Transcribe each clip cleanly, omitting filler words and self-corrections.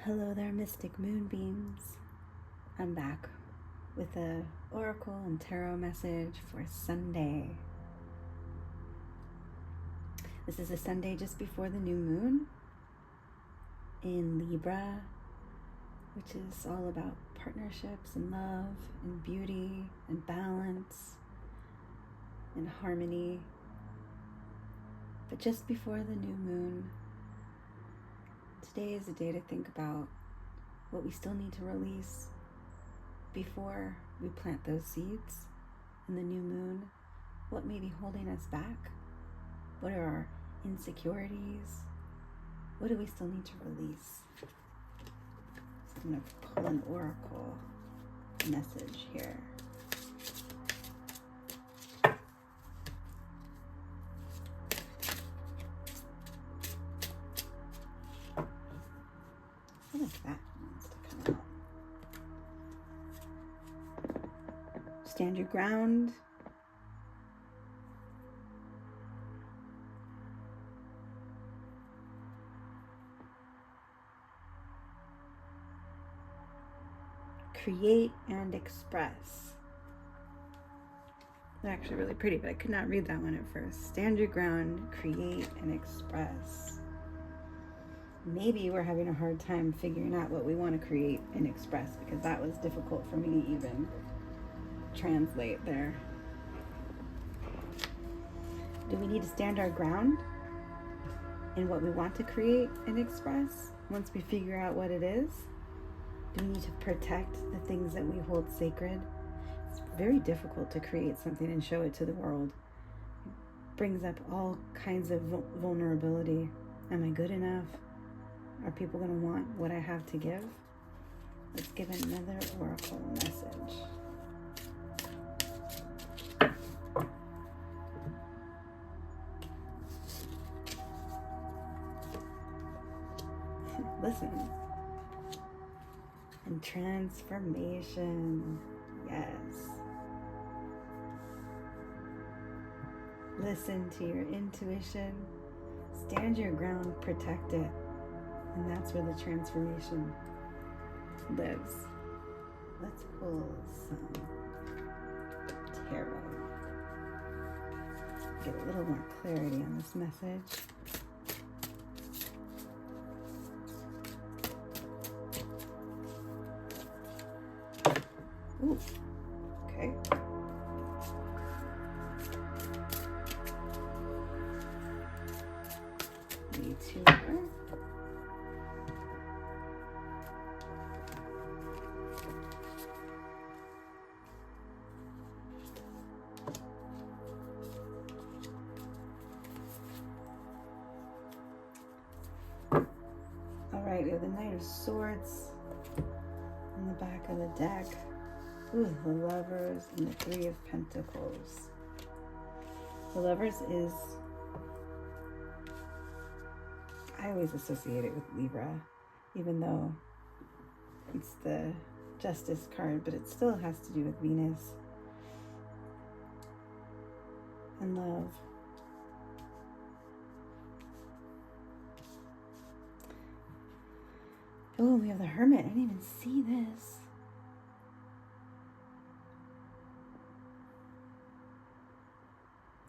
Hello there, mystic moonbeams. I'm back with a oracle and tarot message for Sunday. This is a Sunday just before the new moon in Libra, which is all about partnerships and love and beauty and balance and harmony. But just before the new moon, today is a day to think about what we still need to release before we plant those seeds in the new moon. What may be holding us back? What are our insecurities? What do we still need to release? So I'm going to pull an oracle message here. What if that wants to come out? Stand your ground. Create and express. They're actually really pretty, but I could not read that one at first. Stand your ground, create and express. Maybe we're having a hard time figuring out what we want to create and express, because that was difficult for me to even translate there. Do we need to stand our ground in what we want to create and express once we figure out what it is? Do we need to protect the things that we hold sacred? It's very difficult to create something and show it to the world. It brings up all kinds of vulnerability. Am I good enough? Are people going to want what I have to give? Let's give another oracle message. Listen. And transformation. Yes. Listen to your intuition. Stand your ground, protect it. And that's where the transformation lives. Let's pull some tarot. Get a little more clarity on this message. Ooh, okay. Need two more. Alright, we have the Knight of Swords on the back of the deck. Ooh, the Lovers and the Three of Pentacles. The Lovers is, I always associate it with Libra, even though it's the Justice card, but it still has to do with Venus and love. Oh, we have the Hermit. I didn't even see this.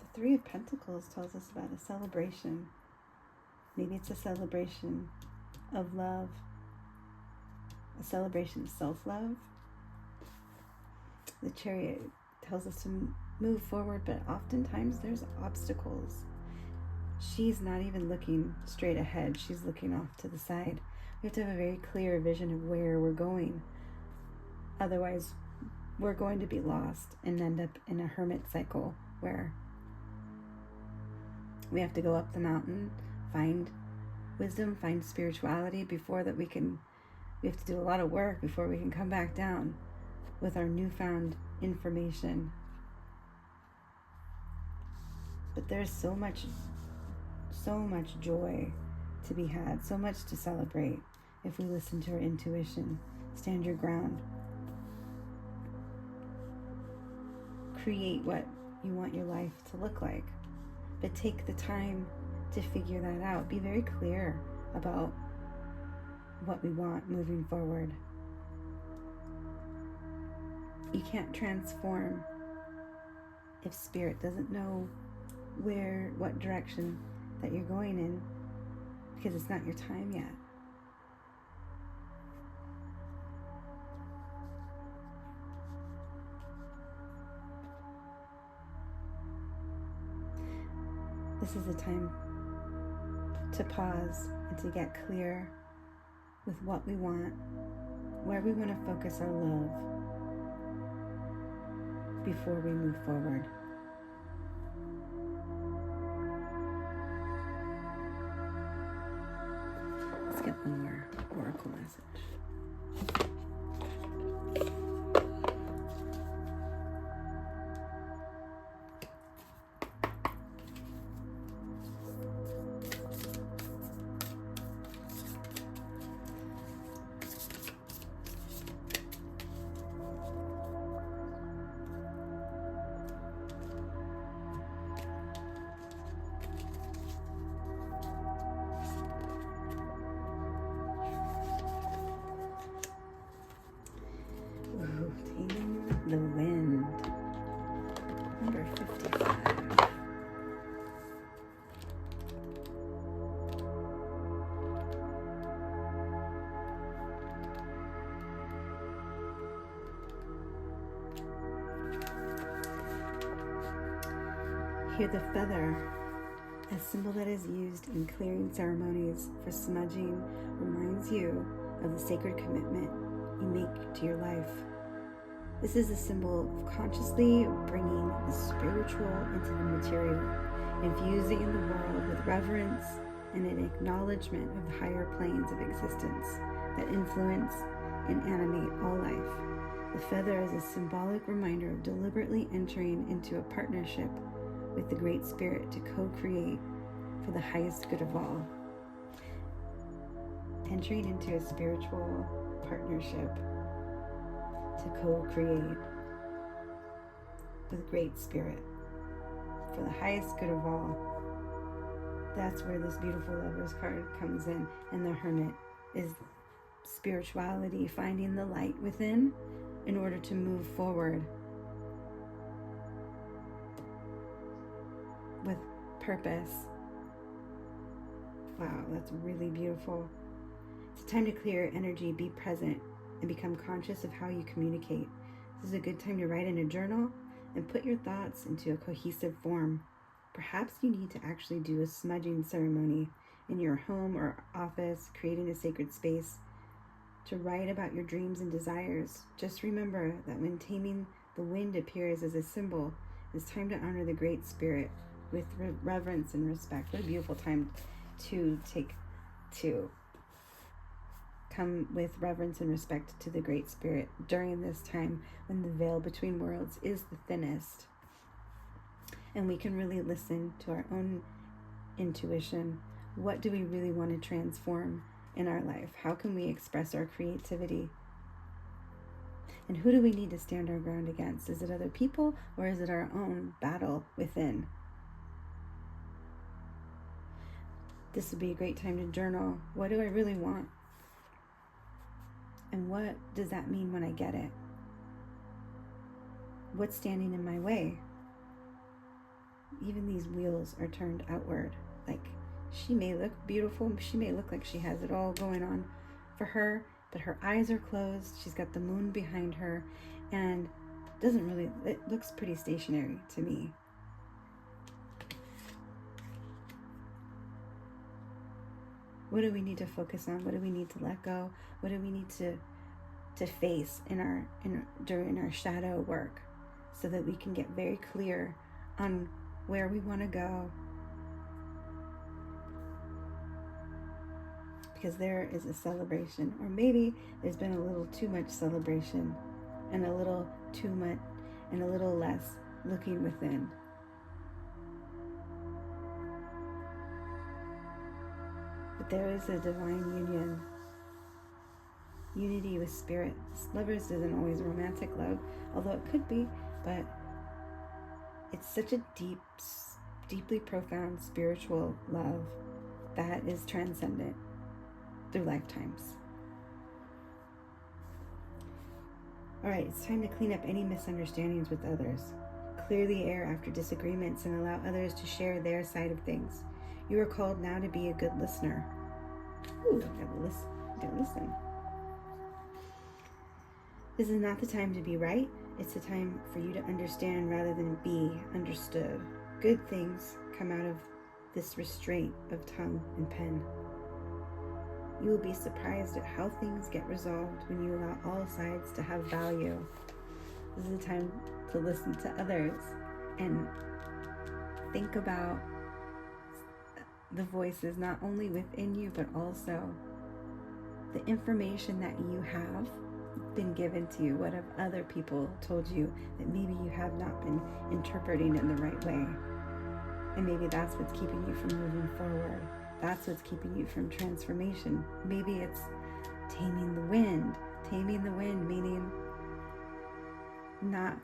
The Three of Pentacles tells us about a celebration. Maybe it's a celebration of love, a celebration of self-love. The Chariot tells us to move forward, but oftentimes there's obstacles. She's not even looking straight ahead. She's looking off to the side. We have to have a very clear vision of where we're going. Otherwise, we're going to be lost and end up in a hermit cycle where we have to go up the mountain, find wisdom, find spirituality before that we have to do a lot of work before we can come back down with our newfound information. But there's so much joy to be had, so much to celebrate if we listen to our intuition. Stand your ground. Create what you want your life to look like, but take the time to figure that out. Be very clear about what we want moving forward. You can't transform if spirit doesn't know what direction that you're going in, because it's not your time yet. This is a time to pause and to get clear with what we want, where we want to focus our love before we move forward. Let's get one more oracle message. The wind, number 55. Here the feather, a symbol that is used in clearing ceremonies for smudging, reminds you of the sacred commitment you make to your life. This is a symbol of consciously bringing the spiritual into the material, infusing the world with reverence and an acknowledgement of the higher planes of existence that influence and animate all life. The feather is a symbolic reminder of deliberately entering into a partnership with the Great Spirit to co-create for the highest good of all. Entering into a spiritual partnership to co-create with Great Spirit for the highest good of all. That's where this beautiful Lovers card comes in, and the Hermit is spirituality, finding the light within in order to move forward with purpose. Wow, that's really beautiful. It's a time to clear energy, be present, and become conscious of how you communicate. This is a good time to write in a journal and put your thoughts into a cohesive form. Perhaps you need to actually do a smudging ceremony in your home or office, creating a sacred space to write about your dreams and desires. Just remember that when taming the wind appears as a symbol, it's time to honor the Great Spirit with reverence and respect. What a beautiful time to come with reverence and respect to the Great Spirit during this time when the veil between worlds is the thinnest. And we can really listen to our own intuition. What do we really want to transform in our life? How can we express our creativity? And who do we need to stand our ground against? Is it other people, or is it our own battle within? This would be a great time to journal. What do I really want? And what does that mean when I get it? What's standing in my way? Even these wheels are turned outward. Like, she may look beautiful. She may look like she has it all going on for her, but her eyes are closed. She's got the moon behind her, and it looks pretty stationary to me. What do we need to focus on? What do we need to let go? What do we need to face during our shadow work, so that we can get very clear on where we want to go? Because there is a celebration, or maybe there's been a little too much celebration and a little too much and a little less looking within. But there is a divine union, unity with spirit. Lovers isn't always romantic love, although it could be, but it's such a deeply profound spiritual love that is transcendent through lifetimes. All right, it's time to clean up any misunderstandings with others. Clear the air after disagreements and allow others to share their side of things. You are called now to be a good listener. Ooh, gotta listen. This is not the time to be right. It's the time for you to understand rather than be understood. Good things come out of this restraint of tongue and pen. You will be surprised at how things get resolved when you allow all sides to have value. This is the time to listen to others and think about the voices not only within you, but also the information that you have been given to you. What have other people told you that maybe you have not been interpreting in the right way? And maybe that's what's keeping you from moving forward. That's what's keeping you from transformation. Maybe it's taming the wind. Taming the wind meaning not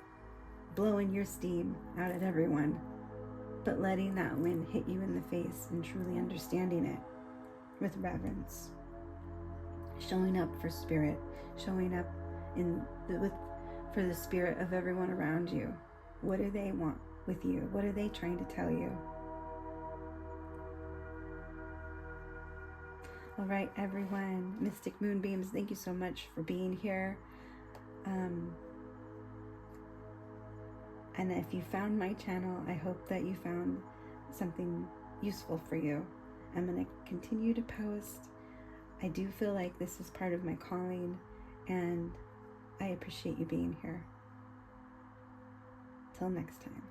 blowing your steam out at everyone, but letting that wind hit you in the face and truly understanding it with reverence. Showing up for spirit, showing up for the spirit of everyone around you. What do they want with you? What are they trying to tell you? All right, everyone, Mystic Moonbeams, thank you so much for being here. And if you found my channel, I hope that you found something useful for you. I'm going to continue to post. I do feel like this is part of my calling, and I appreciate you being here. Till next time.